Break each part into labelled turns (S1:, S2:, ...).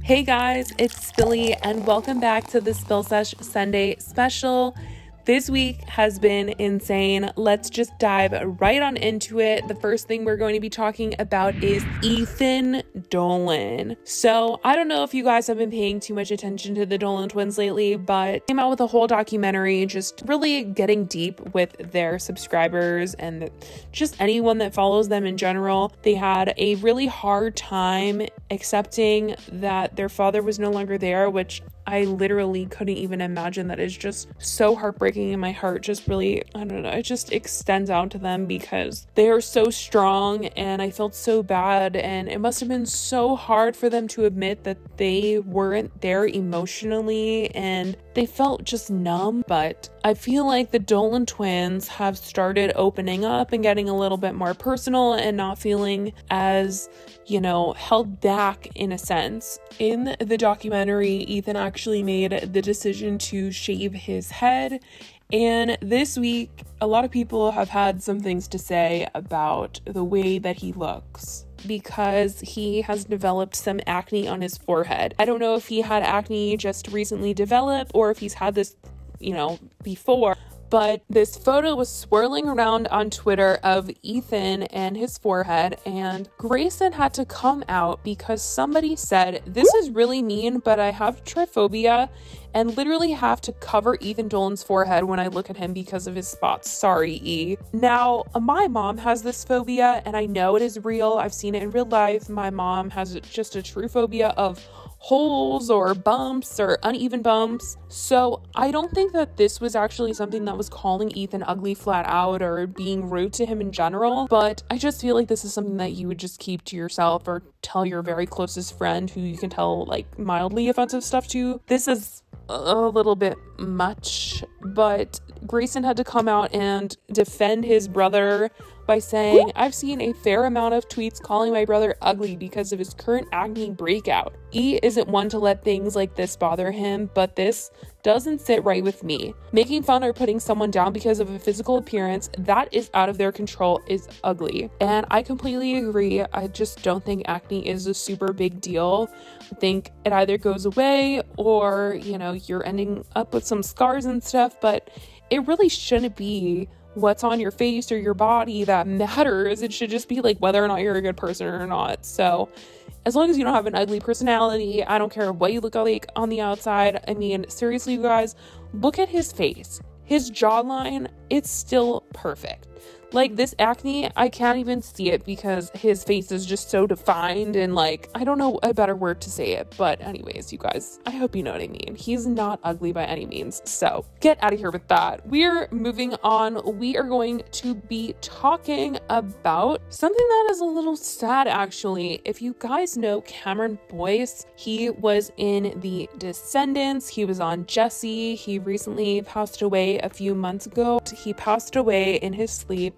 S1: Hey guys, it's Billy and welcome back to the Spill Sesh Sunday special. This week has been insane. Let's just dive right on into it. The first thing we're going to be talking about is Ethan Dolan. So I don't know if you guys have been paying too much attention to the Dolan twins lately, but came out with a whole documentary just really getting deep with their subscribers and just anyone that follows them in general. They had a really hard time accepting that their father was no longer there, which I literally couldn't even imagine. That is just so heartbreaking, and my heart just really, I don't know, it just extends out to them because they are so strong, and I felt so bad, and it must have been so hard for them to admit that they weren't there emotionally and they felt just numb. But I feel like the Dolan twins have started opening up and getting a little bit more personal and not feeling as, held back in a sense. In the documentary, Ethan actually made the decision to shave his head. And this week, a lot of people have had some things to say about the way that he looks, because he has developed some acne on his forehead. I don't know if he had acne just recently developed or if he's had this, before. But this photo was swirling around on Twitter of Ethan and his forehead, and Grayson had to come out because somebody said, "This is really mean, but I have trypophobia and literally have to cover Ethan Dolan's forehead when I look at him because of his spots. Sorry, E." Now, my mom has this phobia, and I know it is real. I've seen it in real life. My mom has just a true phobia of holes or bumps or uneven bumps. So I don't think that this was actually something that was calling Ethan ugly flat out or being rude to him in general, but I just feel like this is something that you would just keep to yourself or tell your very closest friend who you can tell like mildly offensive stuff to. This is a little bit much, but Grayson had to come out and defend his brother by saying, "I've seen a fair amount of tweets calling my brother ugly because of his current acne breakout. E isn't one to let things like this bother him, but this doesn't sit right with me. Making fun or putting someone down because of a physical appearance that is out of their control is ugly." And I completely agree. I just don't think acne is a super big deal. I think it either goes away or, you're ending up with some scars and stuff, but it really shouldn't be what's on your face or your body that matters. It should just be like whether or not you're a good person or not. So as long as you don't have an ugly personality, I don't care what you look like on the outside. I mean, seriously, you guys, look at his face. His jawline, it's still perfect. Like, this acne, I can't even see it because his face is just so defined, and I don't know a better word to say it. But anyways, you guys, I hope you know what I mean. He's not ugly by any means. So get out of here with that. We're moving on. We are going to be talking about something that is a little sad, actually. If you guys know Cameron Boyce, he was in The Descendants. He was on Jesse. He recently passed away a few months ago. He passed away in his sleep,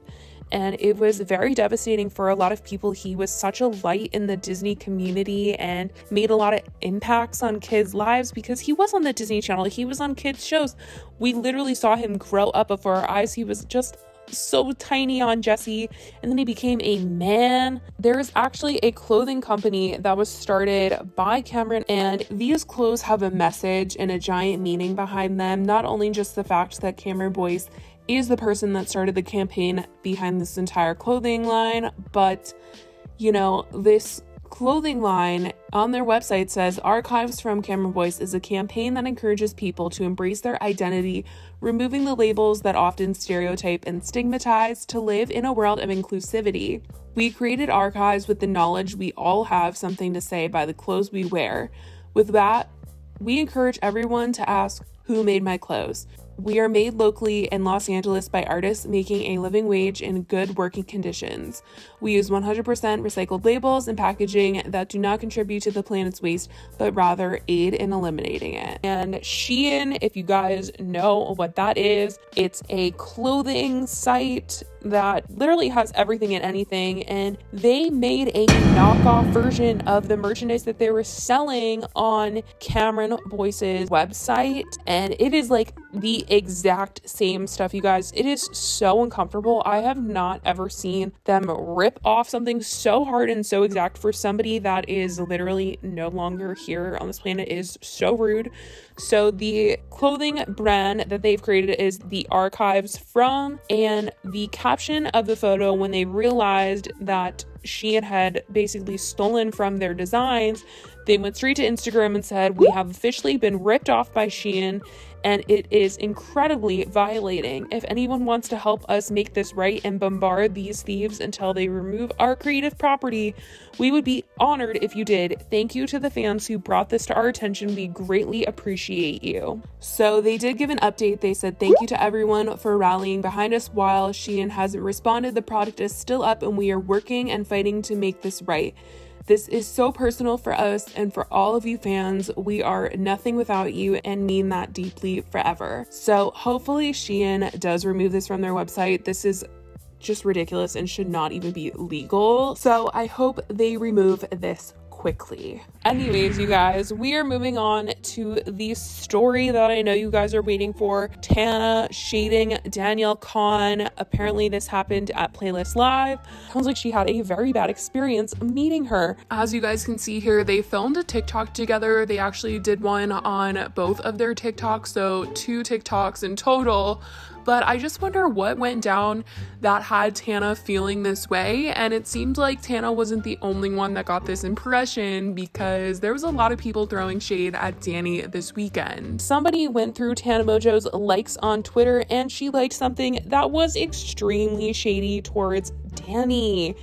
S1: and it was very devastating for a lot of people. He was such a light in the Disney community and made a lot of impacts on kids' lives because he was on the Disney Channel. He was on kids' shows. We literally saw him grow up before our eyes. He was just so tiny on Jesse, and then he became a man. There is actually a clothing company that was started by Cameron, and these clothes have a message and a giant meaning behind them. Not only just the fact that Cameron Boyce is the person that started the campaign behind this entire clothing line, but this clothing line on their website says, "Archives from Cameron Boyce is a campaign that encourages people to embrace their identity, removing the labels that often stereotype and stigmatize, to live in a world of inclusivity. We created Archives with the knowledge we all have something to say by the clothes we wear. With that, we encourage everyone to ask, who made my clothes? We are made locally in Los Angeles by artists making a living wage in good working conditions. We use 100% recycled labels and packaging that do not contribute to the planet's waste, but rather aid in eliminating it." And Shein, if you guys know what that is, it's a clothing site that literally has everything and anything, and they made a knockoff version of the merchandise that they were selling on Cameron Boyce's website, and it is like the the exact same stuff, you guys. It is so uncomfortable. I have not ever seen them rip off something so hard and so exact for somebody that is literally no longer here on this planet. It is so rude. So the clothing brand that they've created is The Archives From, and the caption of the photo, when they realized that Shein had basically stolen from their designs, they went straight to Instagram and said, "We have officially been ripped off by Shein, and it is incredibly violating. If anyone wants to help us make this right and bombard these thieves until they remove our creative property, we would be honored if you did. Thank you to the fans who brought this to our attention. We greatly appreciate you." So they did give an update. They said, "Thank you to everyone for rallying behind us. While Shein hasn't responded, the product is still up and we are working and fighting to make this right. This is so personal for us and for all of you fans. We are nothing without you and mean that deeply forever." So hopefully Shein does remove this from their website. This is just ridiculous and should not even be legal. So I hope they remove this quickly. Anyways, you guys, we are moving on to the story that I know you guys are waiting for. Tana shading Danielle Cohn. Apparently this happened at Playlist Live. Sounds like she had a very bad experience meeting her. As you guys can see here, they filmed a TikTok together. They actually did one on both of their TikToks, so 2 TikToks in total. But I just wonder what went down that had Tana feeling this way. And it seemed like Tana wasn't the only one that got this impression, because there was a lot of people throwing shade at Danny this weekend. Somebody went through Tana Mongeau's likes on Twitter and she liked something that was extremely shady towards Danny.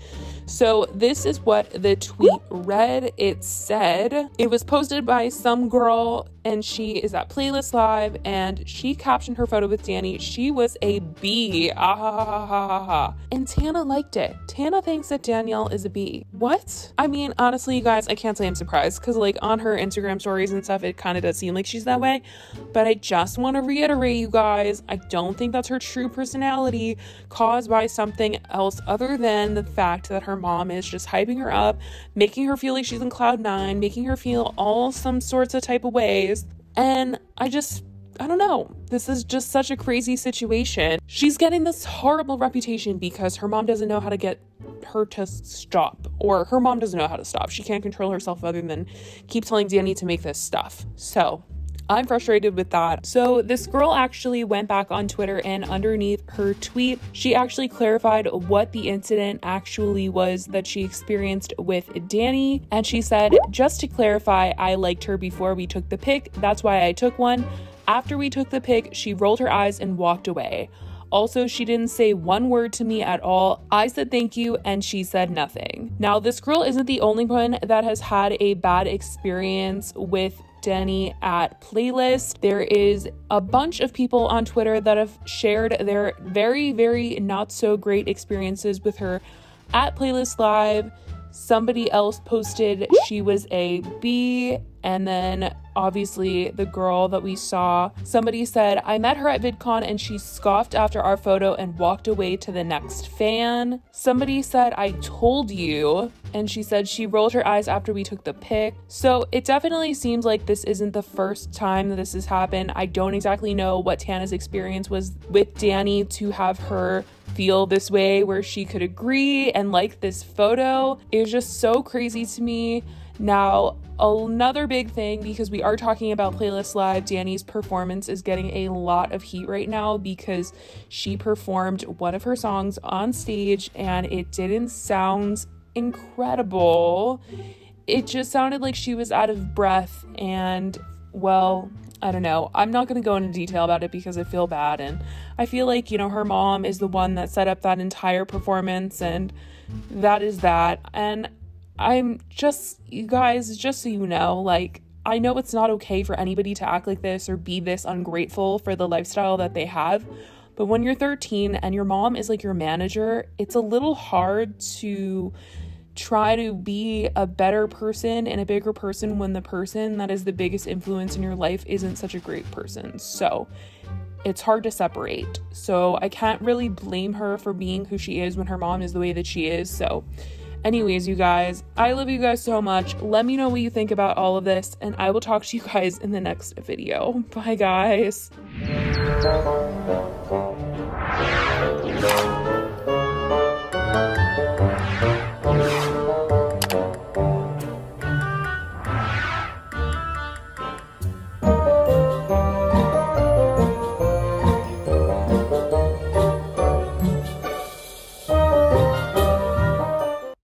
S1: So this is what the tweet read. It said, it was posted by some girl and she is at Playlist Live, and she captioned her photo with Danny, "She was a B. Ah ha ha ha ha ha." And Tana liked it. Tana thinks that Danielle is a B. What? I mean, honestly, you guys, I can't say I'm surprised, because like on her Instagram stories and stuff, it kind of does seem like she's that way. But I just want to reiterate, you guys, I don't think that's her true personality caused by something else other than the fact that her mom is just hyping her up, making her feel like she's in cloud 9, making her feel all some sorts of type of ways. And I don't know. This is just such a crazy situation. She's getting this horrible reputation because her mom doesn't know how to get her to stop, or her mom doesn't know how to stop. She can't control herself other than keep telling Danny to make this stuff. So I'm frustrated with that. So this girl actually went back on Twitter, and underneath her tweet, she actually clarified what the incident actually was that she experienced with Danny. And she said, "Just to clarify, I liked her before we took the pic. That's why I took one. After we took the pic, she rolled her eyes and walked away. Also, she didn't say one word to me at all. I said thank you and she said nothing." Now, this girl isn't the only one that has had a bad experience with Danny at Playlist. There is a bunch of people on Twitter that have shared their very, very not so great experiences with her at Playlist Live. Somebody else posted she was a B, and then obviously the girl that we saw, somebody said, "I met her at VidCon and she scoffed after our photo and walked away to the next fan." Somebody said, "I told you," and she said she rolled her eyes after we took the pic. So it definitely seems like this isn't the first time that this has happened. I don't exactly know what Tana's experience was with Danny to have her feel this way, where she could agree and like this photo. It was just so crazy to me. Now, another big thing, because we are talking about Playlist Live, Danny's performance is getting a lot of heat right now because she performed one of her songs on stage and it didn't sound incredible. It just sounded like she was out of breath, and well, I don't know. I'm not going to go into detail about it because I feel bad, and I feel like, you know, her mom is the one that set up that entire performance, and that is that. And I'm just, you guys, just so you know, like, I know it's not okay for anybody to act like this or be this ungrateful for the lifestyle that they have, but when you're 13 and your mom is like your manager, it's a little hard to try to be a better person and a bigger person when the person that is the biggest influence in your life isn't such a great person. So it's hard to separate. So I can't really blame her for being who she is when her mom is the way that she is. So Anyways, you guys, I love you guys so much. Let me know what you think about all of this, and I will talk to you guys in the next video. Bye, guys.